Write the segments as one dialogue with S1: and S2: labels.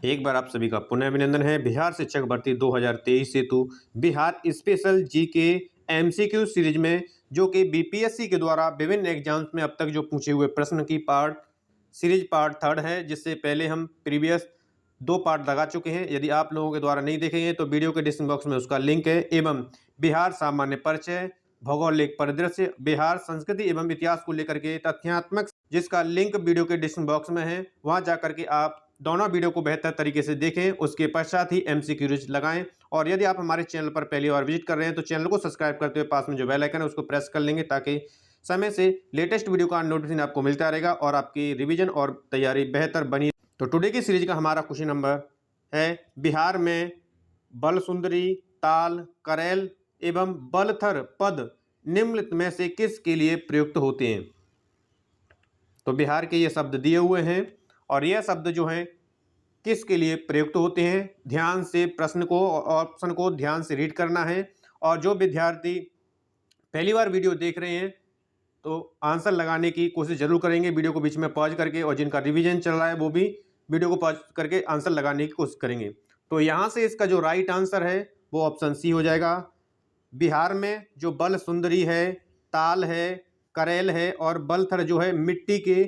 S1: एक बार आप सभी का पुनः अभिनंदन है। बिहार शिक्षक भर्ती 2023 हेतु Bihar special GK MCQ series में जो कि बीपीएससी के द्वारा विभिन्न एग्जाम्स में अब तक जो पूछे हुए प्रश्न की पार्ट थर्ड है, जिससे पहले हम प्रीवियस 2 पार्ट लगा चुके हैं। यदि आप लोगों के द्वारा नहीं देखेंगे तो वीडियो के डिस्क्रिप्शन बॉक्स में उसका लिंक है। एवं बिहार सामान्य परिचय, भौगोलिक परिदृश्य, बिहार संस्कृति एवं इतिहास को लेकर के तथ्यात्मक, जिसका लिंक वीडियो के डिस्क्रिप्शन बॉक्स में है, वहां जाकर के आप दोनों वीडियो को बेहतर तरीके से देखें। उसके पश्चात ही एमसीक्यूज लगाएं। और यदि आप हमारे चैनल पर पहली बार विजिट कर रहे हैं तो चैनल को सब्सक्राइब करते हुए पास में जो बेल आइकन है उसको प्रेस कर लेंगे, ताकि समय से लेटेस्ट वीडियो का नोटिफिकेशन आपको मिलता रहेगा और आपकी रिवीजन और तैयारी बेहतर बनी। तो टुडे की सीरीज का हमारा क्वेश्चन नंबर है, बिहार में बलसुंदरी, ताल, करेल एवं बलथर पद निम्नलिखित में से किसके लिए प्रयुक्त होते हैं। तो बिहार के ये शब्द दिए हुए हैं और यह शब्द जो हैं किसके लिए प्रयुक्त होते हैं। ध्यान से प्रश्न को, ऑप्शन को ध्यान से रीड करना है। और जो विद्यार्थी पहली बार वीडियो देख रहे हैं तो आंसर लगाने की कोशिश जरूर करेंगे वीडियो को बीच में पॉज करके, और जिनका रिवीजन चल रहा है वो भी वीडियो को पॉज करके आंसर लगाने की कोशिश करेंगे। तो यहाँ से इसका जो राइट आंसर है वो ऑप्शन सी हो जाएगा। बिहार में जो बल सुंदरी है, ताल है, करेल है और बलथर जो है मिट्टी के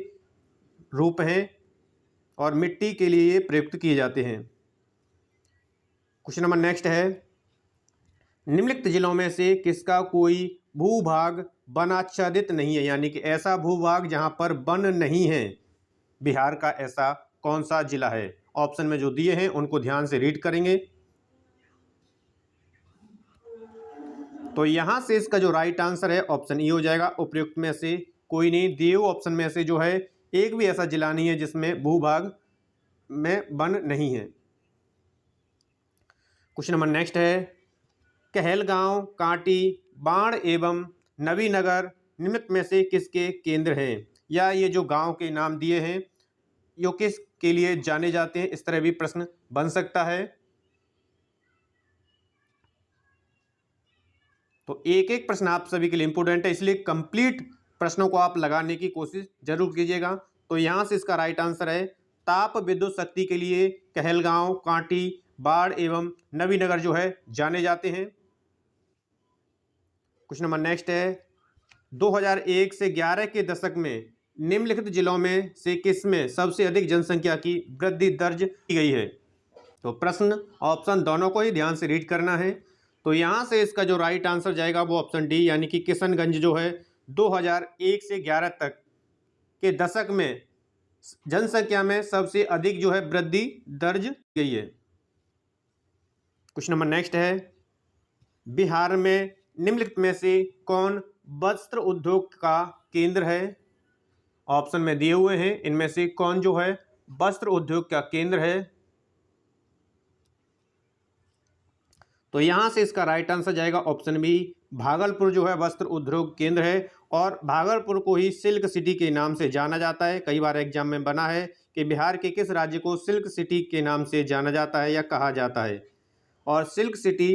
S1: रूप हैं और मिट्टी के लिए प्रयुक्त किए जाते हैं। क्वेश्चन नंबर नेक्स्ट है, निम्नलिखित जिलों में से किसका कोई भूभाग वनाच्छादित नहीं है, यानी कि ऐसा भूभाग जहां पर वन नहीं है। बिहार का ऐसा कौन सा जिला है। ऑप्शन में जो दिए हैं उनको ध्यान से रीड करेंगे। तो यहां से इसका जो राइट आंसर है ऑप्शन ई हो जाएगा। उपयुक्त में से कोई नहीं, दिए हुए ऑप्शन में से जो है एक भी ऐसा जिला नहीं है जिसमें भूभाग में वन नहीं है। क्वेश्चन नंबर नेक्स्ट है, कहलगांव, कांटी, बाढ़ एवं नवीनगर निम्नलिखित में से किसके केंद्र हैं, या ये जो गांव के नाम दिए हैं यो किस के लिए जाने जाते हैं। इस तरह भी प्रश्न बन सकता है। तो एक एक प्रश्न आप सभी के लिए इंपॉर्टेंट है, इसलिए कंप्लीट प्रश्नों को आप लगाने की कोशिश जरूर कीजिएगा। तो यहां से इसका राइट आंसर है, ताप विद्युत शक्ति के लिए कहलगांव, कांटी, बाढ़ एवं नवीनगर जो है जाने जाते हैं। क्वेश्चन नंबर नेक्स्ट है, 2001 से 11 के दशक में निम्नलिखित जिलों में से किसमें सबसे अधिक जनसंख्या की वृद्धि दर्ज की गई है। तो प्रश्न ऑप्शन दोनों को ही ध्यान से रीड करना है। तो यहाँ से इसका जो राइट आंसर जाएगा वो ऑप्शन डी, यानी कि किशनगंज जो है 2001 से 11 तक के दशक में जनसंख्या में सबसे अधिक जो है वृद्धि दर्ज की गई है। क्वेश्चन नंबर नेक्स्ट है, बिहार में निम्नलिखित में से कौन वस्त्र उद्योग का केंद्र है। ऑप्शन में दिए हुए हैं, इनमें से कौन जो है वस्त्र उद्योग का केंद्र है। तो यहां से इसका राइट आंसर जाएगा ऑप्शन बी, भागलपुर जो है वस्त्र उद्योग केंद्र है। और भागलपुर को ही सिल्क सिटी के नाम से जाना जाता है। कई बार एग्जाम में बना है कि बिहार के किस राज्य को सिल्क सिटी के नाम से जाना जाता है या कहा जाता है। और सिल्क सिटी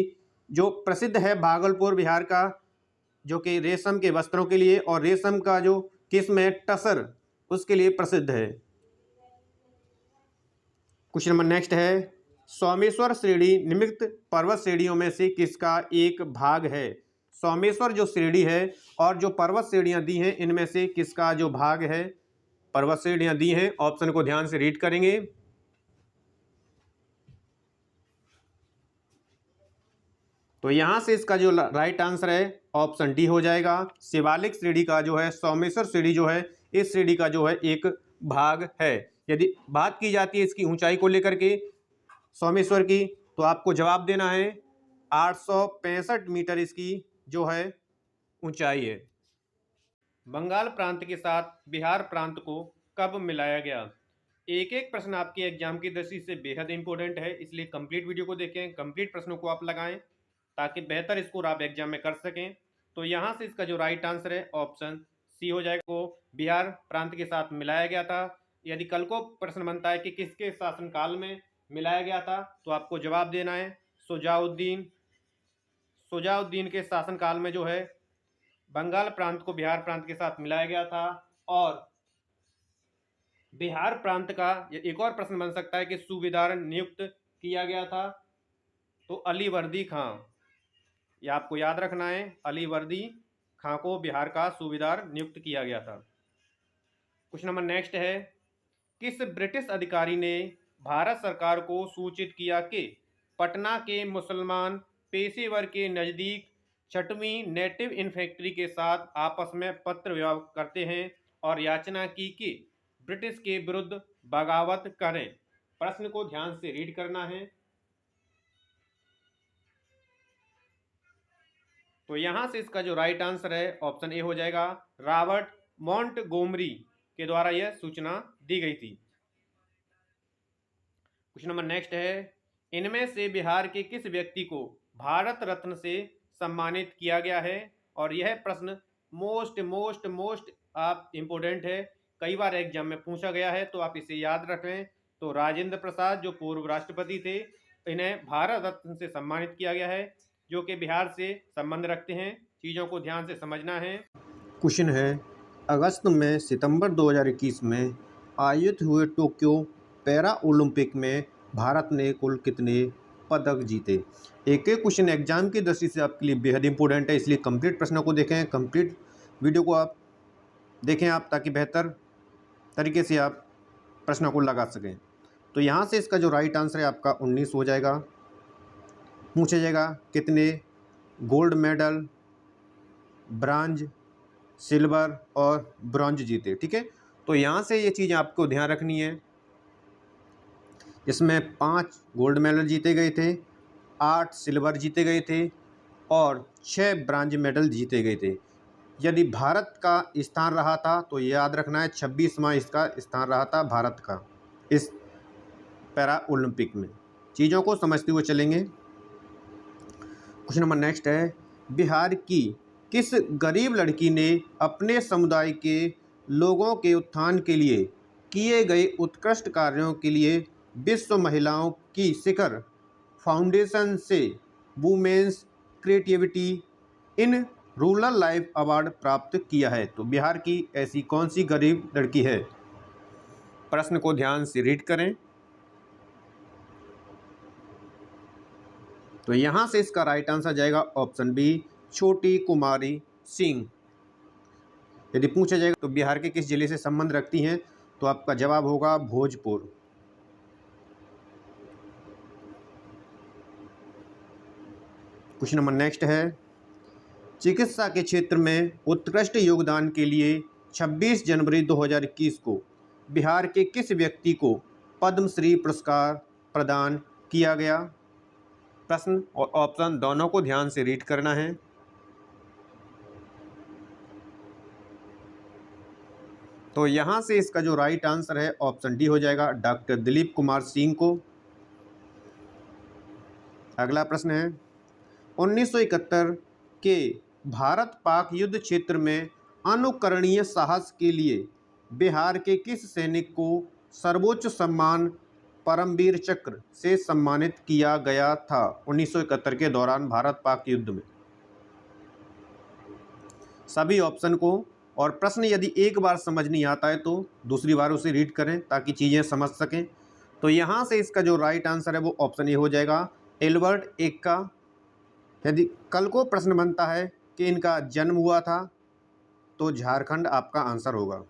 S1: जो प्रसिद्ध है भागलपुर बिहार का, जो कि रेशम के वस्त्रों के लिए और रेशम का जो किस्म है टसर, उसके लिए प्रसिद्ध है। क्वेश्चन नंबर नेक्स्ट है, सोमेश्वर श्रेणी निम्नलिखित पर्वत श्रेणियों में से किसका एक भाग है। सोमेश्वर जो श्रेणी है और जो पर्वत श्रेणियां दी हैं इनमें से किसका जो भाग है। पर्वत श्रेणियां दी हैं, ऑप्शन को ध्यान से रीड करेंगे। तो यहां से इसका जो राइट आंसर है ऑप्शन डी हो जाएगा। शिवालिक श्रेणी का जो है सोमेश्वर श्रेणी जो है इस श्रेणी का जो है एक भाग है। यदि बात की जाती है इसकी ऊंचाई को लेकर के सोमेश्वर की, तो आपको जवाब देना है 865 मीटर इसकी जो है ऊंचाई है। बंगाल प्रांत के साथ बिहार प्रांत को कब मिलाया गया। एक एक प्रश्न आपके एग्जाम की दृष्टि से बेहद इंपॉर्टेंट है, इसलिए कंप्लीट वीडियो को देखें, कंप्लीट प्रश्नों को आप लगाएं ताकि बेहतर स्कोर आप एग्जाम में कर सकें। तो यहाँ से इसका जो राइट आंसर है ऑप्शन सी हो जाएगा, को बिहार प्रांत के साथ मिलाया गया था। यदि कल को प्रश्न बनता है कि किसके शासनकाल में मिलाया गया था, तो आपको जवाब देना है शुजाउद्दीन के शासनकाल में जो है बंगाल प्रांत को बिहार प्रांत के साथ मिलाया गया था। और बिहार प्रांत का एक और प्रश्न बन सकता है कि सूबेदार नियुक्त किया गया था, तो अली वर्दी खां, यह आपको याद रखना है, अली वर्दी खां को बिहार का सूबेदार नियुक्त किया गया था। क्वेश्चन नंबर नेक्स्ट है, किस ब्रिटिश अधिकारी ने भारत सरकार को सूचित किया कि पटना के मुसलमान पेशेवर के नज़दीक 6वीं नेटिव इन्फेंट्री के साथ आपस में पत्र व्यवहार करते हैं और याचना की कि ब्रिटिश के विरुद्ध बगावत करें? प्रश्न को ध्यान से रीड करना है। तो यहां से इसका जो राइट आंसर है ऑप्शन ए हो जाएगा, रॉबर्ट मॉन्टगोमरी के द्वारा यह सूचना दी गई थी। क्वेश्चन नंबर नेक्स्ट है, इनमें से बिहार के किस व्यक्ति को भारत रत्न से सम्मानित किया गया है? और यह प्रश्न मोस्ट आप इम्पोर्टेंट है, कई बार एग्जाम में पूछा गया है, तो आप इसे याद रखें। तो राजेंद्र प्रसाद जो पूर्व राष्ट्रपति थे, इन्हें भारत रत्न से सम्मानित किया गया है, जो कि बिहार से संबंध रखते हैं। चीज़ों को ध्यान से समझना है। क्वेश्चन है, अगस्त में सितंबर 2021 में आयोजित हुए टोक्यो पैरा ओलंपिक में भारत ने कुल कितने पदक जीते? एक एक क्वेश्चन एग्जाम की दृष्टि से आपके लिए बेहद इंपॉर्टेंट है, इसलिए कंप्लीट प्रश्नों को देखें, कंप्लीट वीडियो को आप देखें आप, ताकि बेहतर तरीके से आप प्रश्नों को लगा सकें। तो यहाँ से इसका जो राइट आंसर है आपका 19 हो जाएगा। पूछा जाएगा कितने गोल्ड मेडल, ब्रांज, सिल्वर और ब्रॉन्ज जीते, ठीक है। तो यहाँ से ये चीज़ आपको ध्यान रखनी है, इसमें 5 गोल्ड मेडल जीते गए थे, 8 सिल्वर जीते गए थे और 6 ब्रांज मेडल जीते गए थे। यदि भारत का स्थान रहा था तो याद रखना है 26वां इसका स्थान रहा था भारत का इस पैरा ओलंपिक में। चीज़ों को समझते हुए चलेंगे। क्वेश्चन नंबर नेक्स्ट है, बिहार की किस गरीब लड़की ने अपने समुदाय के लोगों के उत्थान के लिए किए गए उत्कृष्ट कार्यों के लिए विश्व महिलाओं की शिखर फाउंडेशन से women's creativity in rural life award प्राप्त किया है? तो बिहार की ऐसी कौन सी गरीब लड़की है? प्रश्न को ध्यान से रीड करें। तो यहाँ से इसका राइट आंसर जाएगा ऑप्शन बी, छोटी कुमारी सिंह। यदि पूछा जाएगा तो बिहार के किस जिले से संबंध रखती हैं, तो आपका जवाब होगा भोजपुर। क्वेश्चन नंबर नेक्स्ट है, चिकित्सा के क्षेत्र में उत्कृष्ट योगदान के लिए 26 जनवरी 2021 को बिहार के किस व्यक्ति को पद्मश्री पुरस्कार प्रदान किया गया? प्रश्न और ऑप्शन दोनों को ध्यान से रीड करना है। तो यहाँ से इसका जो राइट आंसर है ऑप्शन डी हो जाएगा, डॉक्टर दिलीप कुमार सिंह को। अगला प्रश्न है, 1971 के भारत पाक युद्ध क्षेत्र में अनुकरणीय साहस के लिए बिहार के किस सैनिक को सर्वोच्च सम्मान परमवीर चक्र से सम्मानित किया गया था 1971 के दौरान भारत पाक युद्ध में? सभी ऑप्शन को, और प्रश्न यदि एक बार समझ नहीं आता है तो दूसरी बार उसे रीड करें ताकि चीज़ें समझ सकें। तो यहाँ से इसका जो राइट आंसर है वो ऑप्शन ए हो जाएगा, एल्बर्ट एक्का। यदि कल को प्रश्न बनता है कि इनका जन्म हुआ था तो झारखंड आपका आंसर होगा।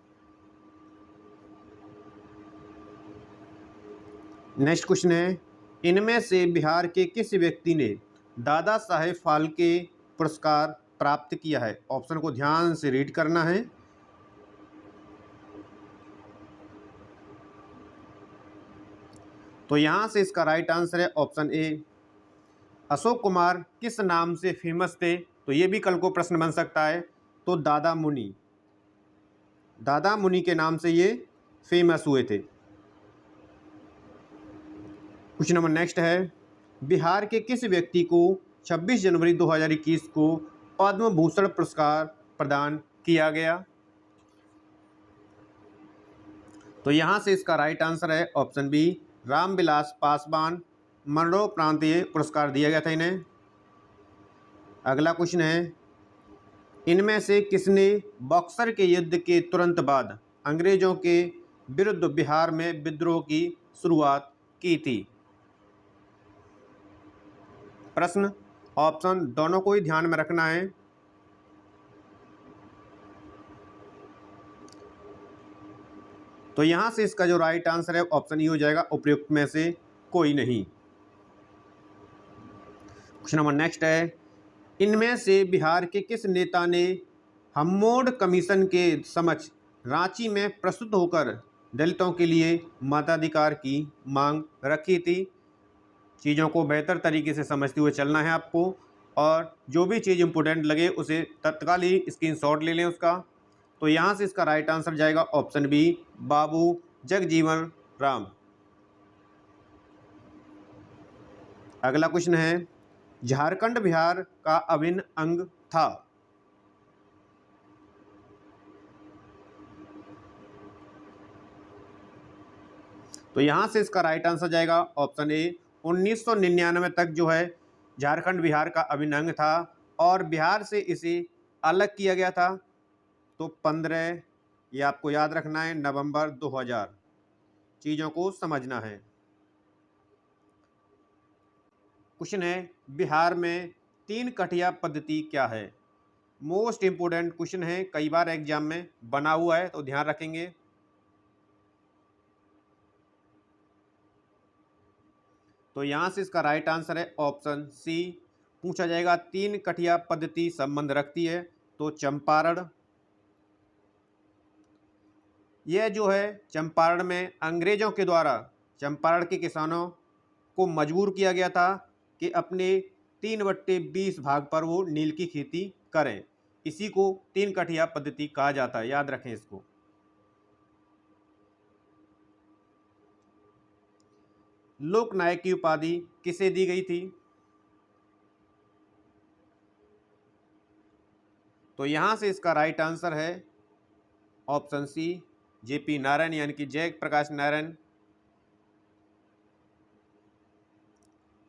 S1: नेक्स्ट क्वेश्चन है, इनमें से बिहार के किस व्यक्ति ने दादा साहेब फाल्के पुरस्कार प्राप्त किया है? ऑप्शन को ध्यान से रीड करना है। तो यहाँ से इसका राइट आंसर है ऑप्शन ए, अशोक कुमार किस नाम से फेमस थे? तो ये भी कल को प्रश्न बन सकता है। तो दादा मुनि, दादा मुनि के नाम से ये फेमस हुए थे। क्वेश्चन नंबर नेक्स्ट है, बिहार के किस व्यक्ति को 26 जनवरी 2021 को पद्म भूषण पुरस्कार प्रदान किया गया? तो यहाँ से इसका राइट आंसर है ऑप्शन बी, रामविलास पासवान। मरणोपरांतीय पुरस्कार दिया गया था इन्हें। अगला क्वेश्चन है, इनमें से किसने बक्सर के युद्ध के तुरंत बाद अंग्रेजों के विरुद्ध बिहार में विद्रोह की शुरुआत की थी? प्रश्न ऑप्शन दोनों को ही ध्यान में रखना है। तो यहां से इसका जो राइट आंसर है ऑप्शन ई हो जाएगा, उपयुक्त में से कोई नहीं। क्वेश्चन नंबर नेक्स्ट है, इनमें से बिहार के किस नेता ने हम्मोड कमीशन के समक्ष रांची में प्रस्तुत होकर दलितों के लिए मताधिकार की मांग रखी थी? चीज़ों को बेहतर तरीके से समझते हुए चलना है आपको, और जो भी चीज़ इंपॉर्टेंट लगे उसे तत्काल ही स्क्रीनशॉट ले लें उसका। तो यहाँ से इसका राइट आंसर जाएगा ऑप्शन बी, बाबू जगजीवन राम। अगला क्वेश्चन है, झारखंड बिहार का अभिन्न अंग था? तो यहाँ से इसका राइट आंसर जाएगा ऑप्शन ए, 1999 तक जो है झारखंड बिहार का अभिन्न अंग था, और बिहार से इसे अलग किया गया था। तो 15, ये आपको याद रखना है, नवंबर 2000। चीज़ों को समझना है। क्वेश्चन है, बिहार में 3 कटिया पद्धति क्या है? मोस्ट इम्पोर्टेंट क्वेश्चन है, कई बार एग्जाम में बना हुआ है, तो ध्यान रखेंगे। तो यहाँ से इसका राइट आंसर है ऑप्शन सी। पूछा जाएगा 3 कटिया पद्धति संबंध रखती है, तो चंपारण। यह जो है चंपारण में अंग्रेजों के द्वारा चंपारण के किसानों को मजबूर किया गया था कि अपने 3/20 भाग पर वो नील की खेती करें। इसी को 3 कटिया पद्धति कहा जाता है, याद रखें इसको। लोकनायक की उपाधि किसे दी गई थी? तो यहां से इसका राइट आंसर है ऑप्शन सी, जेपी नारायण, यानी कि जयप्रकाश नारायण।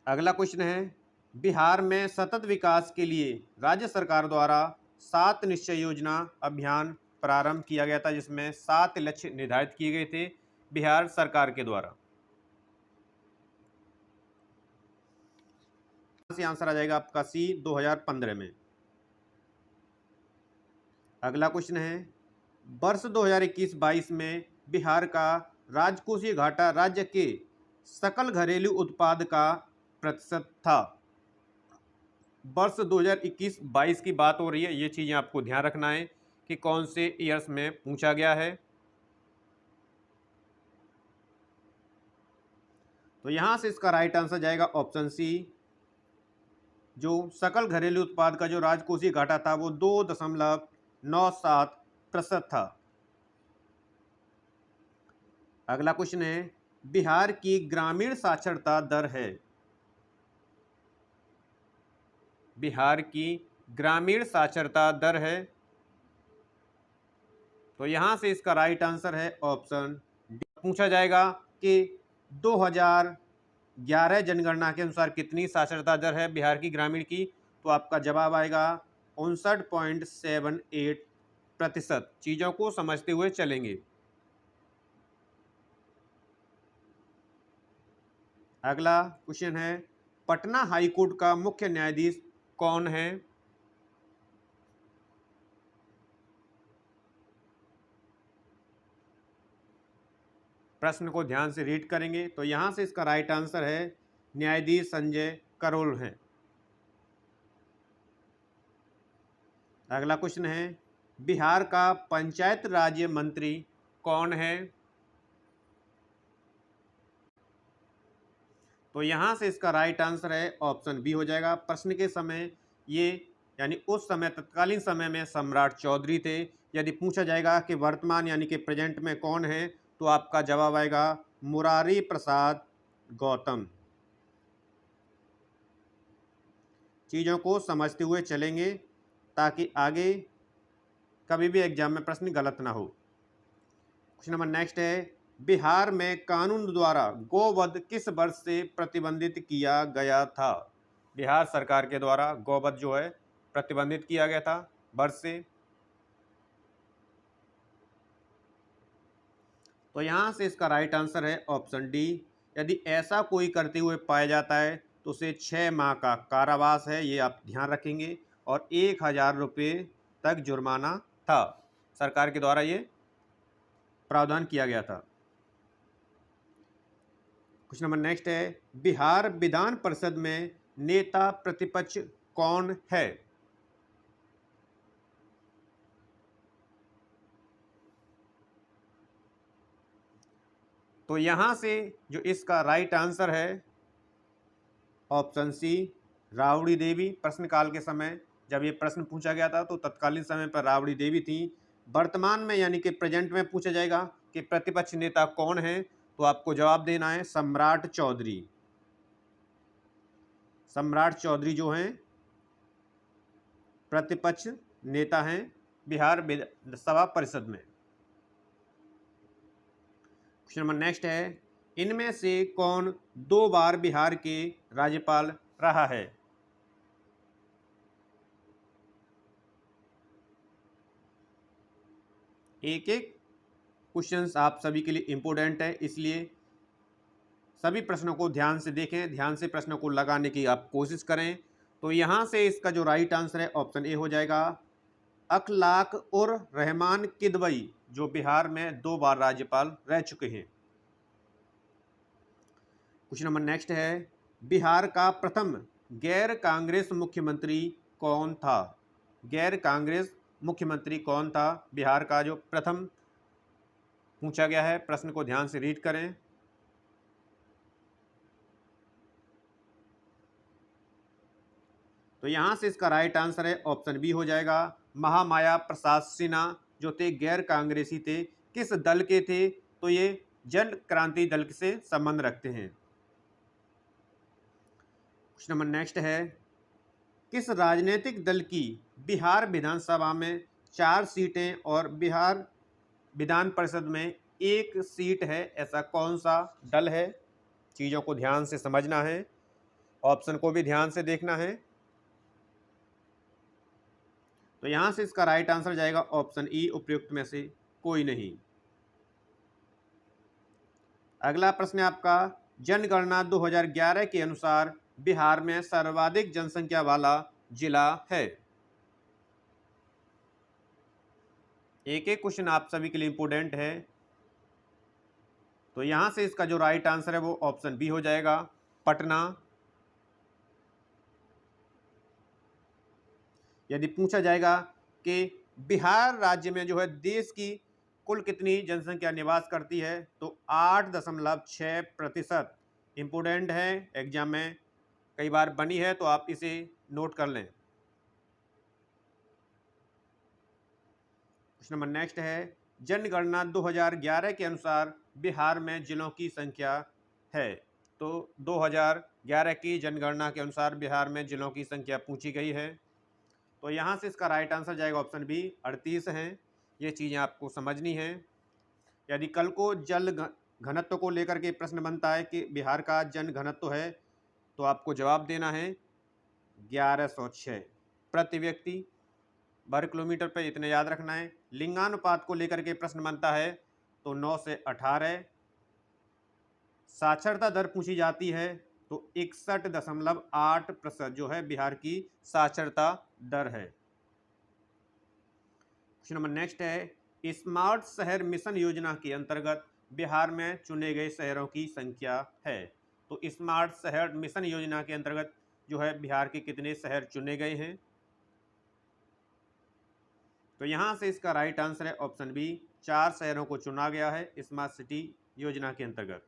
S1: अगला क्वेश्चन है, बिहार में सतत विकास के लिए राज्य सरकार द्वारा 7 निश्चय योजना अभियान प्रारंभ किया गया था, जिसमें 7 लक्ष्य निर्धारित किए गए थे बिहार सरकार के द्वारा। से आंसर आ जाएगा आपका सी, 2015 में। अगला क्वेश्चन है, वर्ष 2021-22 में बिहार का राजकोषीय घाटा राज्य के सकल घरेलू उत्पाद का प्रतिशत था? वर्ष 2021-22 की बात हो रही है, ये चीज़ें आपको ध्यान रखना है कि कौन से ईयर्स में पूछा गया है। तो यहाँ से इसका राइट आंसर जाएगा ऑप्शन सी, जो सकल घरेलू उत्पाद का जो राजकोषीय घाटा था वो 2.97% था। अगला क्वेश्चन है, बिहार की ग्रामीण साक्षरता दर है? बिहार की ग्रामीण साक्षरता दर है। तो यहां से इसका राइट आंसर है ऑप्शन डी। पूछा जाएगा कि 2011 जनगणना के अनुसार कितनी साक्षरता दर है बिहार की ग्रामीण की? तो आपका जवाब आएगा 59.78%। चीज़ों को समझते हुए चलेंगे। अगला क्वेश्चन है, पटना हाईकोर्ट का मुख्य न्यायाधीश कौन है? प्रश्न को ध्यान से रीड करेंगे। तो यहां से इसका राइट आंसर है न्यायाधीश संजय करोल हैं। अगला क्वेश्चन है, बिहार का पंचायत राज्य मंत्री कौन है? तो यहाँ से इसका राइट आंसर है ऑप्शन बी हो जाएगा। प्रश्न के समय ये, यानी उस समय तत्कालीन समय में सम्राट चौधरी थे। यदि पूछा जाएगा कि वर्तमान यानी कि प्रेजेंट में कौन है, तो आपका जवाब आएगा मुरारी प्रसाद गौतम। चीज़ों को समझते हुए चलेंगे ताकि आगे कभी भी एग्जाम में प्रश्न गलत ना हो। क्वेश्चन नंबर नेक्स्ट है, बिहार में कानून द्वारा गोवध किस वर्ष से प्रतिबंधित किया गया था? बिहार सरकार के द्वारा गोवध जो है प्रतिबंधित किया गया था वर्ष से? तो यहाँ से इसका राइट आंसर है ऑप्शन डी। यदि ऐसा कोई करते हुए पाया जाता है तो उसे 6 माह का कारावास है, ये आप ध्यान रखेंगे, और 1000 रुपये तक जुर्माना था। सरकार के द्वारा ये प्रावधान किया गया था। क्वेश्चन नंबर नेक्स्ट है, बिहार विधान परिषद में नेता प्रतिपक्ष कौन है? तो यहां से जो इसका राइट आंसर है ऑप्शन सी, राबड़ी देवी। प्रश्नकाल के समय जब ये प्रश्न पूछा गया था तो तत्कालीन समय पर राबड़ी देवी थी। वर्तमान में यानी कि प्रेजेंट में पूछा जाएगा कि प्रतिपक्ष नेता कौन है, तो आपको जवाब देना है सम्राट चौधरी। सम्राट चौधरी जो हैं प्रतिपक्ष नेता हैं बिहार विधानसभा परिषद में। क्वेश्चन नंबर नेक्स्ट है, इनमें से कौन 2 बार बिहार के राज्यपाल रहा है? एक एक क्वेश्चंस आप सभी के लिए इंपॉर्टेंट है, इसलिए सभी प्रश्नों को ध्यान से देखें, ध्यान से प्रश्नों को लगाने की आप कोशिश करें। तो यहाँ से इसका जो राइट आंसर है ऑप्शन ए हो जाएगा, अखलाक उर रहमान किदवई, जो बिहार में 2 बार राज्यपाल रह चुके हैं। क्वेश्चन नंबर नेक्स्ट है, बिहार का प्रथम गैर कांग्रेस मुख्यमंत्री कौन था? गैर कांग्रेस मुख्यमंत्री कौन था बिहार का, जो प्रथम पूछा गया है। प्रश्न को ध्यान से रीड करें। तो यहां से इसका राइट आंसर है ऑप्शन बी हो जाएगा, महामाया प्रसाद सिन्हा, जो थे गैर कांग्रेसी थे। किस दल के थे? तो ये जन क्रांति दल से संबंध रखते हैं। क्वेश्चन नंबर नेक्स्ट है, किस राजनीतिक दल की बिहार विधानसभा में 4 सीटें और बिहार विधान परिषद में 1 सीट है? ऐसा कौन सा दल है? चीज़ों को ध्यान से समझना है, ऑप्शन को भी ध्यान से देखना है। तो यहां से इसका राइट आंसर जाएगा ऑप्शन ई, उपयुक्त में से कोई नहीं। अगला प्रश्न है आपका, जनगणना 2011 के अनुसार बिहार में सर्वाधिक जनसंख्या वाला जिला है? एक एक क्वेश्चन आप सभी के लिए इंपोर्टेंट है। तो यहां से इसका जो राइट आंसर है वो ऑप्शन बी हो जाएगा, पटना। यदि पूछा जाएगा कि बिहार राज्य में जो है देश की कुल कितनी जनसंख्या निवास करती है, तो 8.6%। इंपोर्टेंट है, एग्जाम में कई बार बनी है, तो आप इसे नोट कर लें। क्वेश्चन नंबर नेक्स्ट है, जनगणना 2011 के अनुसार बिहार में जिलों की संख्या है? तो 2011 की जनगणना के अनुसार बिहार में जिलों की संख्या पूछी गई है। तो यहाँ से इसका राइट आंसर जाएगा ऑप्शन बी, 38 हैं। ये चीज़ें आपको समझनी है। यदि कल को जल घनत्व को लेकर के प्रश्न बनता है कि बिहार का जन घनत्व है, तो आपको जवाब देना है 1106 प्रति व्यक्ति वर्ग किलोमीटर पर, इतने याद रखना है। लिंगानुपात को लेकर के प्रश्न बनता है तो 9 से 18। साक्षरता दर पूछी जाती है तो 61.8% जो है बिहार की साक्षरता दर है। क्वेश्चन नंबर नेक्स्ट है, स्मार्ट शहर मिशन योजना के अंतर्गत बिहार में चुने गए शहरों की संख्या है? तो स्मार्ट शहर मिशन योजना के अंतर्गत जो है बिहार के कितने शहर चुने गए हैं? तो यहां से इसका राइट आंसर है ऑप्शन बी, 4 शहरों को चुना गया है स्मार्ट सिटी योजना के अंतर्गत।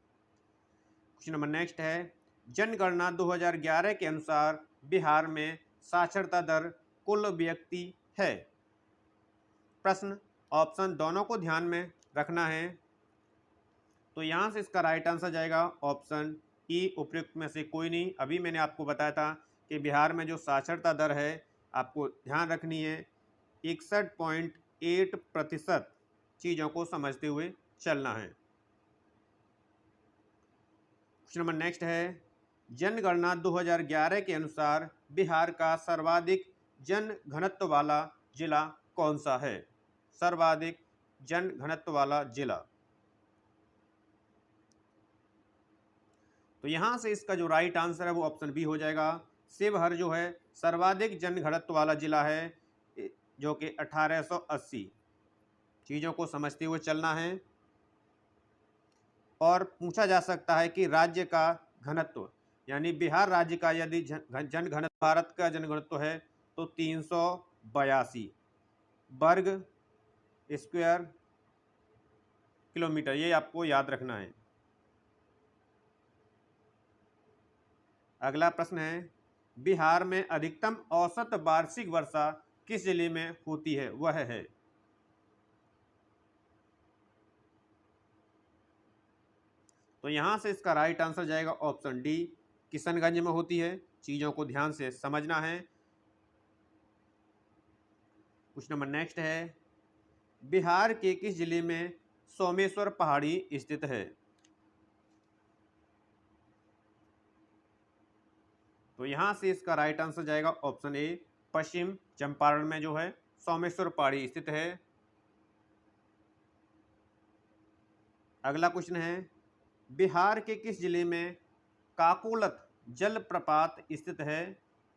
S1: क्वेश्चन नंबर नेक्स्ट है, जनगणना 2011 के अनुसार बिहार में साक्षरता दर कुल व्यक्ति है? प्रश्न ऑप्शन दोनों को ध्यान में रखना है। तो यहाँ से इसका राइट आंसर जाएगा ऑप्शन ई, उपयुक्त में से कोई नहीं। अभी मैंने आपको बताया था कि बिहार में जो साक्षरता दर है आपको ध्यान रखनी है 61.8%। चीज़ों को समझते हुए चलना है। क्वेश्चन नंबर नेक्स्ट है, जनगणना 2011 के अनुसार बिहार का सर्वाधिक जन घनत्व वाला जिला कौन सा है? सर्वाधिक जन घनत्व वाला जिला। तो यहाँ से इसका जो राइट आंसर है वो ऑप्शन बी हो जाएगा। शिवहर जो है सर्वाधिक जनघनत्व वाला जिला है, जो कि 1880। चीज़ों को समझते हुए चलना है। और पूछा जा सकता है कि राज्य का घनत्व, यानी बिहार राज्य का यदि जनघनत्व, भारत का जनघनत्व है तो 382 वर्ग स्क्वायर किलोमीटर, ये आपको याद रखना है। अगला प्रश्न है, बिहार में अधिकतम औसत वार्षिक वर्षा किस जिले में होती है? वह है, तो यहां से इसका राइट आंसर जाएगा ऑप्शन डी, किशनगंज में होती है। चीजों को ध्यान से समझना है। क्वेश्चन नंबर नेक्स्ट है, बिहार के किस जिले में सोमेश्वर पहाड़ी स्थित है? तो यहां से इसका राइट आंसर जाएगा ऑप्शन ए, पश्चिम चंपारण में जो है सोमेश्वर पहाड़ी स्थित है। अगला क्वेश्चन है, बिहार के किस जिले में काकोलत जलप्रपात स्थित है?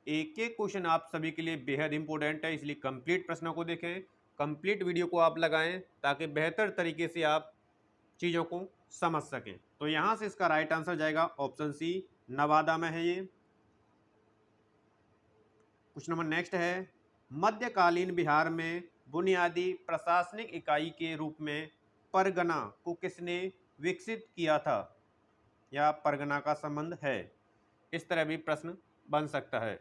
S1: एक एक क्वेश्चन आप सभी के लिए बेहद इंपॉर्टेंट है, इसलिए कंप्लीट प्रश्नों को देखें, कंप्लीट वीडियो को आप लगाएं ताकि बेहतर तरीके से आप चीज़ों को समझ सकें। तो यहाँ से इसका राइट आंसर जाएगा ऑप्शन सी, नवादा में है ये। क्वेश्चन नंबर नेक्स्ट है, मध्यकालीन बिहार में बुनियादी प्रशासनिक इकाई के रूप में परगना को किसने विकसित किया था, या परगना का संबंध है? इस तरह भी प्रश्न बन सकता है।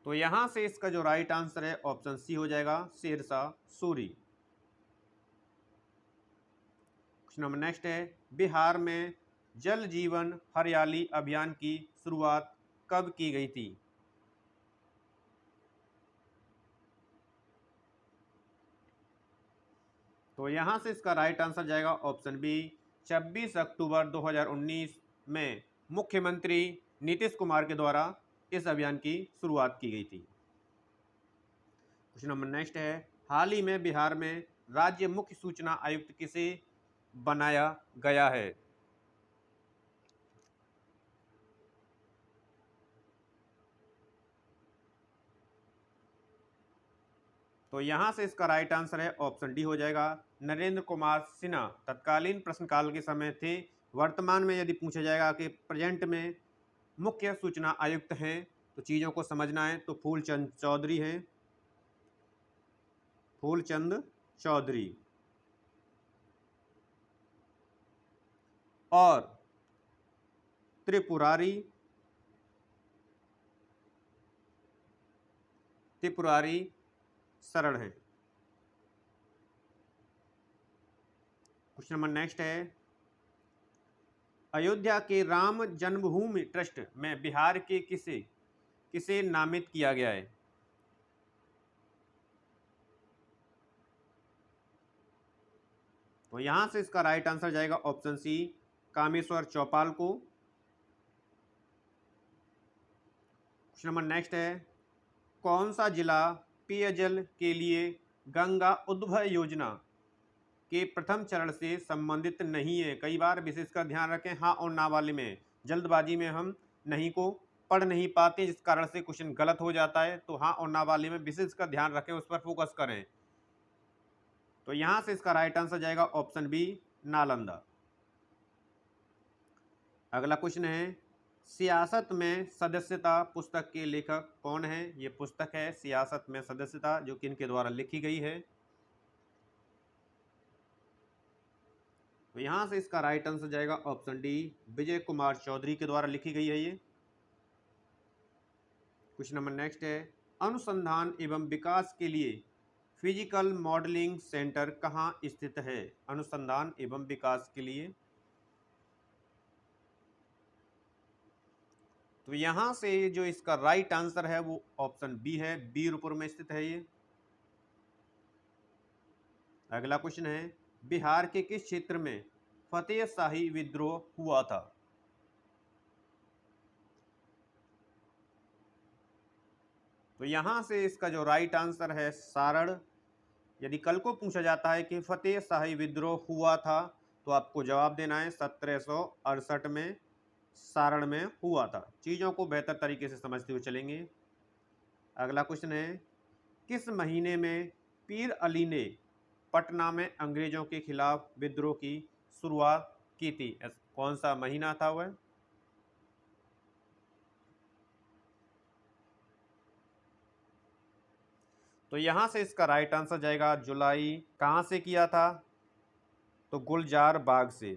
S1: तो यहां से इसका जो राइट आंसर है ऑप्शन सी हो जाएगा, Sher Shah Suri. Question number next है, बिहार में जल जीवन हरियाली अभियान की शुरुआत कब की गई थी? तो यहां से इसका राइट आंसर जाएगा ऑप्शन बी, 26 अक्टूबर 2019 में मुख्यमंत्री नीतीश कुमार के द्वारा इस अभियान की शुरुआत की गई थी। क्वेश्चन नंबर नेक्स्ट है, हाल ही में बिहार में राज्य मुख्य सूचना आयुक्त किसे बनाया गया है? तो यहां से इसका राइट आंसर है ऑप्शन डी हो जाएगा, नरेंद्र कुमार सिन्हा तत्कालीन प्रश्नकाल के समय थे। वर्तमान में यदि पूछा जाएगा कि प्रेजेंट में मुख्य सूचना आयुक्त हैं, तो चीज़ों को समझना है, तो फूलचंद चौधरी हैं, फूलचंद चौधरी। और त्रिपुरारी त्रिपुरारी शरण है। क्वेश्चन नंबर नेक्स्ट है, अयोध्या के राम जन्मभूमि ट्रस्ट में बिहार के किसे किसे नामित किया गया है? तो यहां से इसका राइट आंसर जाएगा ऑप्शन सी, कामेश्वर चौपाल को। क्वेश्चन नंबर नेक्स्ट है, कौन सा जिला पेयजल के लिए गंगा उद्भव योजना के प्रथम चरण से संबंधित नहीं है? कई बार विशेषकर ध्यान रखें, हाँ और ना वाले में जल्दबाजी में हम नहीं को पढ़ नहीं पाते, जिस कारण से क्वेश्चन गलत हो जाता है। तो हाँ और ना वाले में विशेषकर ध्यान रखें, उस पर फोकस करें। तो यहां से इसका राइट आंसर जाएगा ऑप्शन बी, नालंदा। अगला क्वेश्चन है, सियासत में सदस्यता पुस्तक के लेखक कौन है? ये पुस्तक है सियासत में सदस्यता, जो कि इनके द्वारा लिखी गई है। तो यहां से इसका राइट आंसर जाएगा ऑप्शन डी, विजय कुमार चौधरी के द्वारा लिखी गई है ये। क्वेश्चन नंबर नेक्स्ट है, अनुसंधान एवं विकास के लिए फिजिकल मॉडलिंग सेंटर कहाँ स्थित है? अनुसंधान एवं विकास के लिए, तो यहां से जो इसका राइट आंसर है वो ऑप्शन बी है, बीरपुर में स्थित है ये। अगला क्वेश्चन है, बिहार के किस क्षेत्र में फतेह शाही विद्रोह हुआ था? तो यहां से इसका जो राइट आंसर है सारण। यदि कल को पूछा जाता है कि फतेह शाही विद्रोह हुआ था, तो आपको जवाब देना है 1768 में सारण में हुआ था। चीज़ों को बेहतर तरीके से समझते हुए चलेंगे। अगला क्वेश्चन है, किस महीने में पीर अली ने पटना में अंग्रेजों के खिलाफ विद्रोह की शुरुआत की थी? कौन सा महीना था वह? तो यहां से इसका राइट आंसर जाएगा जुलाई। कहां से किया था? तो गुलजार बाग से।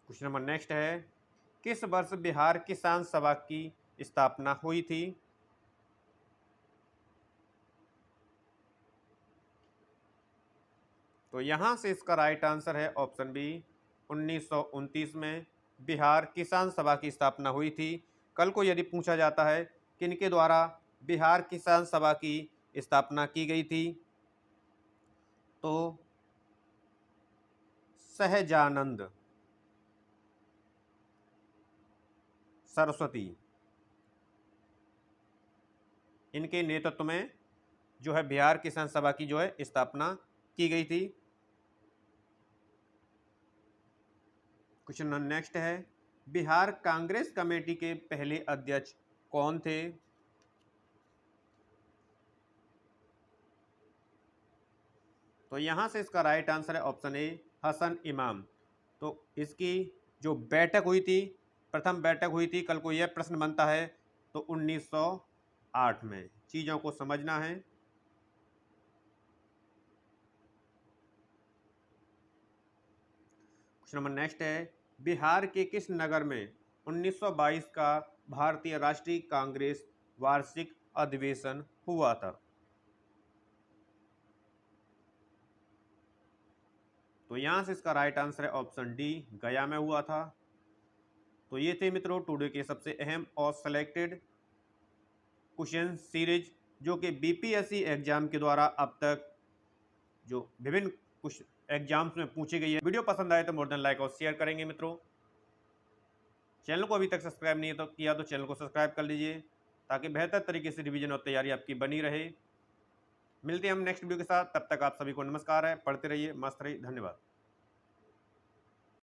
S1: क्वेश्चन नंबर नेक्स्ट है, किस वर्ष बिहार किसान सभा की स्थापना हुई थी? तो यहां से इसका राइट आंसर है ऑप्शन बी, 1929 में बिहार किसान सभा की स्थापना हुई थी। कल को यदि पूछा जाता है किनके द्वारा बिहार किसान सभा की स्थापना की गई थी, तो सहजानंद सरस्वती, इनके नेतृत्व में जो है बिहार किसान सभा की जो है स्थापना की गई थी। क्वेश्चन नेक्स्ट है, बिहार कांग्रेस कमेटी के पहले अध्यक्ष कौन थे? तो यहां से इसका राइट आंसर है ऑप्शन ए, हसन इमाम। तो इसकी जो बैठक हुई थी, प्रथम बैठक हुई थी, कल को यह प्रश्न बनता है, तो 1908 में। चीजों को समझना है। क्वेश्चन नंबर नेक्स्ट है, बिहार के किस नगर में 1922 का भारतीय राष्ट्रीय कांग्रेस वार्षिक अधिवेशन हुआ था? तो यहां से इसका राइट आंसर है ऑप्शन डी, गया में हुआ था। तो ये थे मित्रों टुडे के सबसे अहम और सिलेक्टेड क्वेश्चन सीरीज, जो कि बीपीएससी एग्जाम के द्वारा अब तक जो विभिन्न कुछ एग्जाम्स में पूछी गई है। वीडियो पसंद आए तो मोर देन लाइक और शेयर करेंगे मित्रों। चैनल को अभी तक सब्सक्राइब नहीं तो किया तो चैनल को सब्सक्राइब कर लीजिए, ताकि बेहतर तरीके से रिवीजन और तैयारी आपकी बनी रहे। मिलते हैं हम नेक्स्ट वीडियो के साथ, तब तक आप सभी को नमस्कार है, पढ़ते रहिए, मस्त रहिए, धन्यवाद।